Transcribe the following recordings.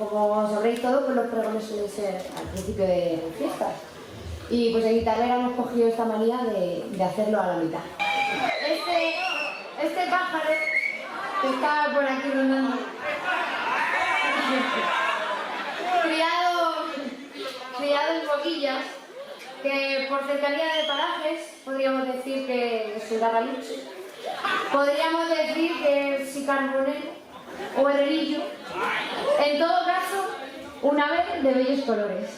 como sabréis todos, pues los pregones suelen ser al principio de fiestas. Y pues en Guitarrera hemos cogido esta manía de hacerlo a la mitad. Este pájaro que está por aquí rondando, criado en Boquillas, que por cercanía de parajes podríamos decir que es un garralucho, podríamos decir que es carbonero o herrerillo, en todo caso, un ave de bellos colores.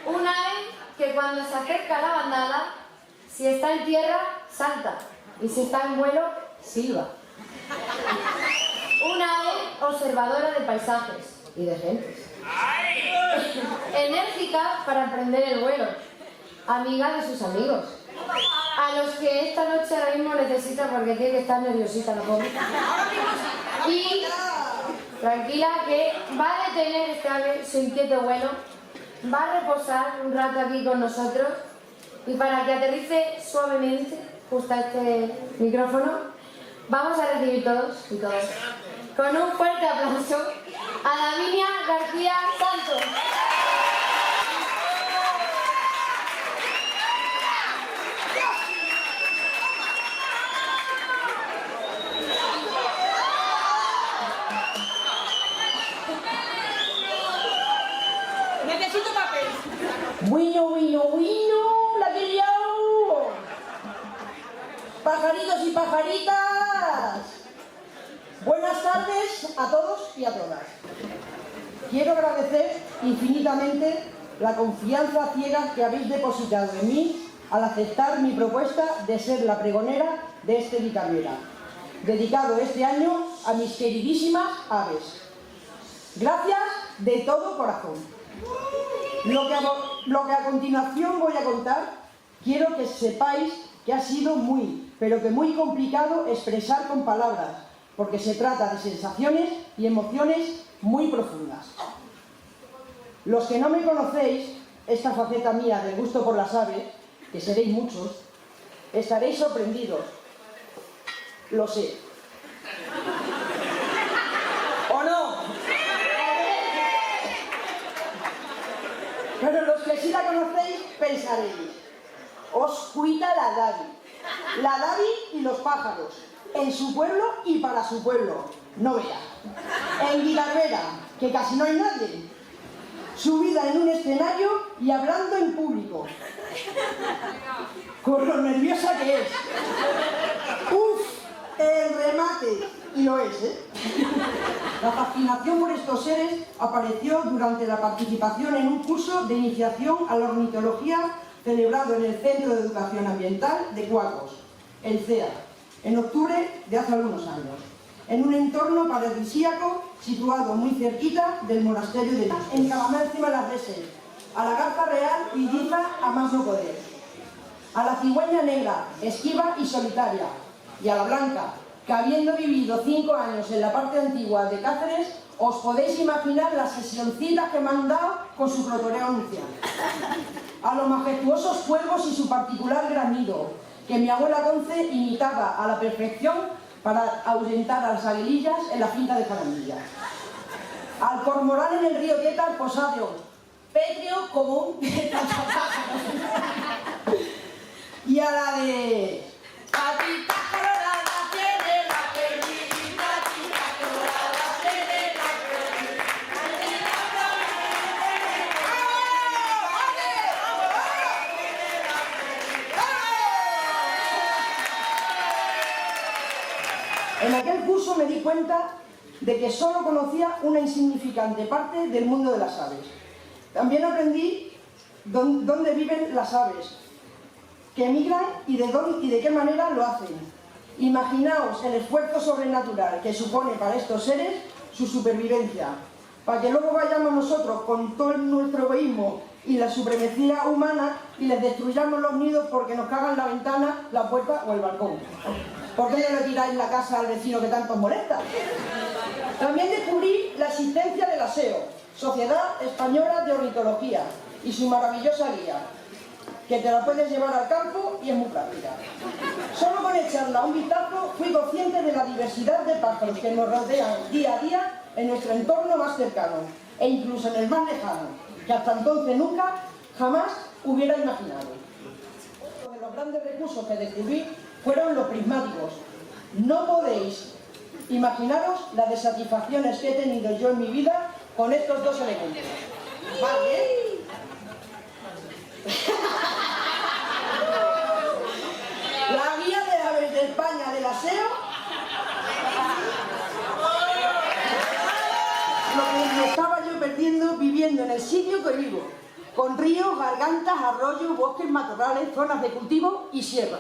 Un ave que cuando se acerca a la bandada, si está en tierra, salta, y si está en vuelo, silba. Un ave observadora de paisajes y de gentes. Enérgica para emprender el vuelo, amiga de sus amigos, a los que esta noche ahora mismo necesita porque tiene que estar nerviosita la pobre. Y tranquila que va a detener este ave su inquieto vuelo, va a reposar un rato aquí con nosotros y para que aterrice suavemente justo a este micrófono, vamos a recibir todos y todas con un fuerte aplauso a Davinia García Santos. Necesito papel. Bueno, la que he liado. Pajaritos y pajaritas. Buenas tardes a todos y a todas. Quiero agradecer infinitamente la confianza ciega que habéis depositado en mí al aceptar mi propuesta de ser la pregonera de este Guitarrera, dedicado este año a mis queridísimas aves. Gracias de todo corazón. Lo que a continuación voy a contar, quiero que sepáis que ha sido pero que muy complicado expresar con palabras, porque se trata de sensaciones y emociones muy profundas. Los que no me conocéis, esta faceta mía del gusto por las aves, que seréis muchos, estaréis sorprendidos. Lo sé. ¿O no? Pero los que sí la conocéis pensaréis, os cuita la Davi y los pájaros, en su pueblo y para su pueblo, no vea. En Guitarrera, que casi no hay nadie, subida en un escenario y hablando en público, con lo nerviosa que es. ¡Uf! El remate, y lo es, ¿eh? La fascinación por estos seres apareció durante la participación en un curso de iniciación a la ornitología celebrado en el Centro de Educación Ambiental de Cuacos, el CEA, en octubre de hace algunos años, en un entorno paradisíaco situado muy cerquita del monasterio de Dios, en Calamar encima de las Reses, a la garza real y guiza a más no poder, a la cigüeña negra, esquiva y solitaria, y a la blanca, que habiendo vivido 5 años en la parte antigua de Cáceres, os podéis imaginar las sesioncitas que me han dado con su flotoreo anuncial. A los majestuosos cuervos y su particular granido, que mi abuela Conce imitaba a la perfección para ahuyentar a las aguilillas en la finca de Jaramillas. Al cormorán en el río Tétar posado, pétreo como un y a la de patita colorada tiene la perlita, patita colorada tiene la perlita. En aquel curso me di cuenta de que solo conocía una insignificante parte del mundo de las aves. También aprendí dónde viven las aves, que emigran y de qué manera lo hacen. Imaginaos el esfuerzo sobrenatural que supone para estos seres su supervivencia, para que luego vayamos nosotros con todo nuestro egoísmo y la supremacía humana y les destruyamos los nidos porque nos cagan la ventana, la puerta o el balcón. ¿Por qué no le tiráis la casa al vecino que tanto os molesta? También descubrí la existencia del ASEO, Sociedad Española de Ornitología, y su maravillosa guía. que te la puedes llevar al campo y es muy práctica. Solo con echarla un vistazo fui consciente de la diversidad de pájaros que nos rodean día a día en nuestro entorno más cercano e incluso en el más lejano, que hasta entonces nunca, jamás hubiera imaginado. Uno de los grandes recursos que descubrí fueron los prismáticos. No podéis imaginaros las de satisfacciones que he tenido yo en mi vida con estos dos elementos. ¿Vale? La guía de aves de España del aseo. Lo que me estaba yo perdiendo viviendo en el sitio que vivo, con ríos, gargantas, arroyos, bosques, matorrales, zonas de cultivo y sierras.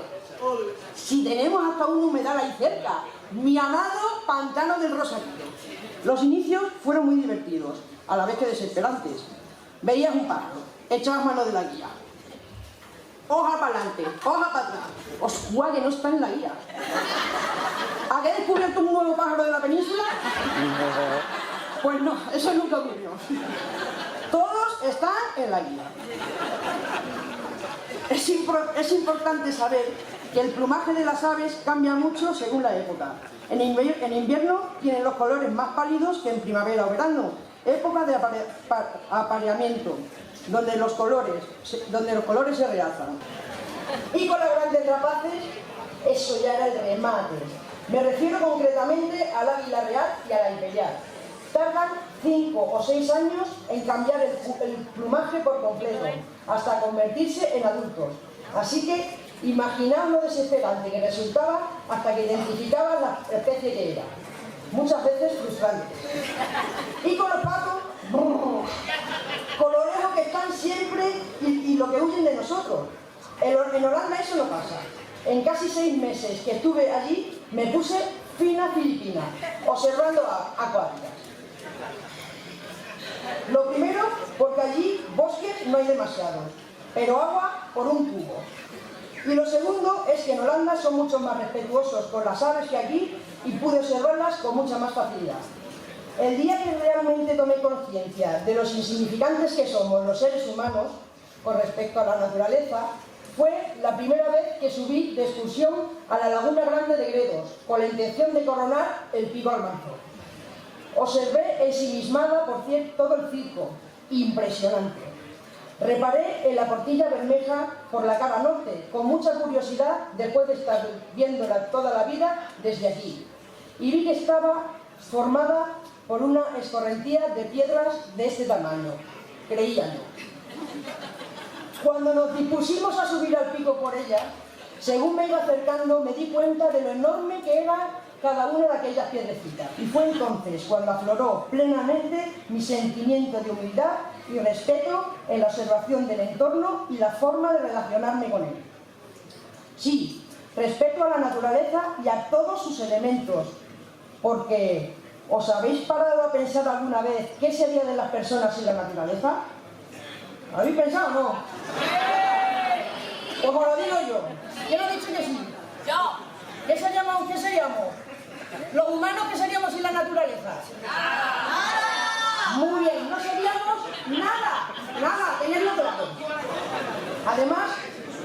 Si tenemos hasta un humedal ahí cerca, mi amado pantano del Rosarito. Los inicios fueron muy divertidos, a la vez que desesperantes. Veías un pájaro, echabas mano de la guía. Hoja para adelante, hoja para atrás. Oscua, que no está en la guía. ¿A qué he descubierto un nuevo pájaro de la península? Pues no, eso nunca ocurrió. Todos están en la guía. Es importante saber que el plumaje de las aves cambia mucho según la época. En invierno tienen los colores más pálidos que en primavera o verano, época de apareamiento, donde los colores se realzan. Y con las grandes rapaces, eso ya era el remate. Me refiero concretamente al águila real y a la imperial. Tardan 5 o 6 años en cambiar el plumaje por completo, hasta convertirse en adultos. Así que imaginaos lo desesperante que resultaba hasta que identificaban la especie que era. Muchas veces frustrante. Y con los patos, colorejos que están siempre y lo que huyen de nosotros. En Holanda eso no pasa. En casi 6 meses que estuve allí, me puse fina filipina, observando acuáticas. Lo primero, porque allí bosques no hay demasiados, pero agua por un tubo. Y lo segundo es que en Holanda son mucho más respetuosos con las aves que aquí y pude observarlas con mucha más facilidad. El día que realmente tomé conciencia de los insignificantes que somos los seres humanos con respecto a la naturaleza fue la primera vez que subí de excursión a la Laguna Grande de Gredos con la intención de coronar el Pico Almanzor. Observé ensimismada por todo el circo, impresionante. Reparé en la Portilla Bermeja por la cara norte, con mucha curiosidad después de estar viéndola toda la vida desde aquí. Y vi que estaba formada por una escorrentía de piedras de este tamaño, creía yo. Cuando nos dispusimos a subir al pico por ella, según me iba acercando me di cuenta de lo enorme que era cada una de aquellas piedrecitas. Y fue entonces cuando afloró plenamente mi sentimiento de humildad y respeto en la observación del entorno y la forma de relacionarme con él. Sí, respeto a la naturaleza y a todos sus elementos, porque ¿os habéis parado a pensar alguna vez qué sería de las personas sin la naturaleza? ¿Lo habéis pensado o no? Pues os lo digo yo. ¿Quién ha dicho que sí? Yo. ¿Qué seríamos? ¿Qué seríamos? ¿Los humanos qué seríamos sin la naturaleza? Nada. Muy bien, no seríamos nada, nada, tenedlo claro. Además,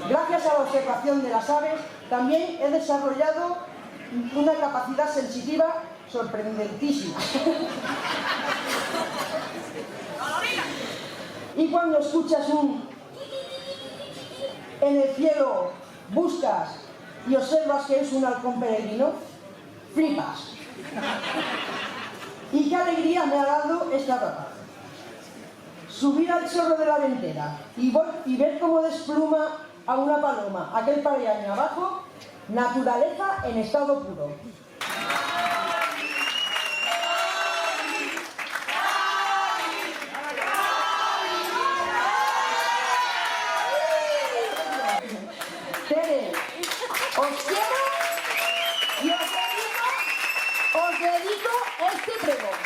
gracias a la observación de las aves, también he desarrollado una capacidad sensitiva sorprendentísima. Y cuando escuchas en el cielo, buscas y observas que es un halcón peregrino, flipas. Y qué alegría me ha dado esta rata. Subir al chorro de la ventera y ver cómo despluma a una paloma aquel pareaño abajo, naturaleza en estado puro. Os quiero y os dedico este pregón.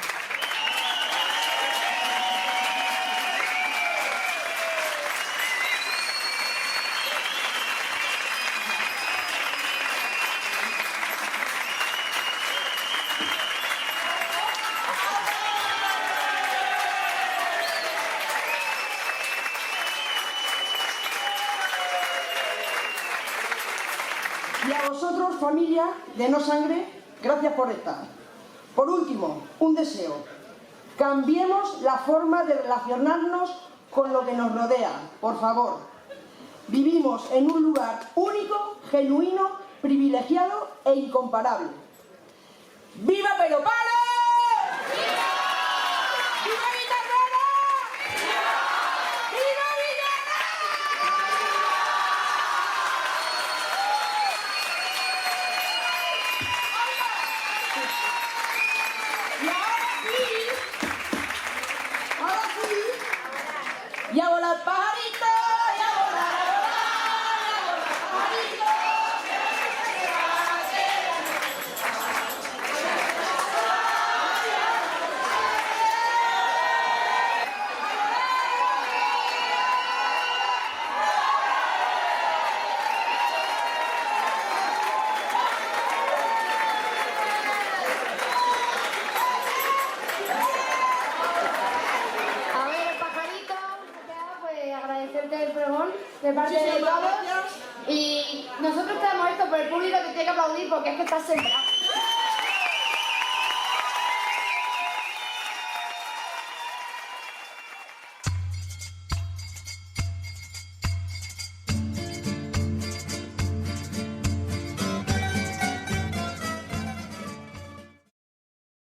vosotros, familia de No Sangre, gracias por estar. Por último, un deseo. Cambiemos la forma de relacionarnos con lo que nos rodea, por favor. Vivimos en un lugar único, genuino, privilegiado e incomparable. ¡Viva Peropale! ¡Viva! ¡Viva Guitarrera! ¡Viva! ¡Viva Villana! Y a volar pajarito, y a volar, pajarito. A ver, pajarito, pues agradecerte el pregón de parte de todos. Y nosotros tenemos esto, pero el público te tiene que aplaudir porque es que estás sembrado.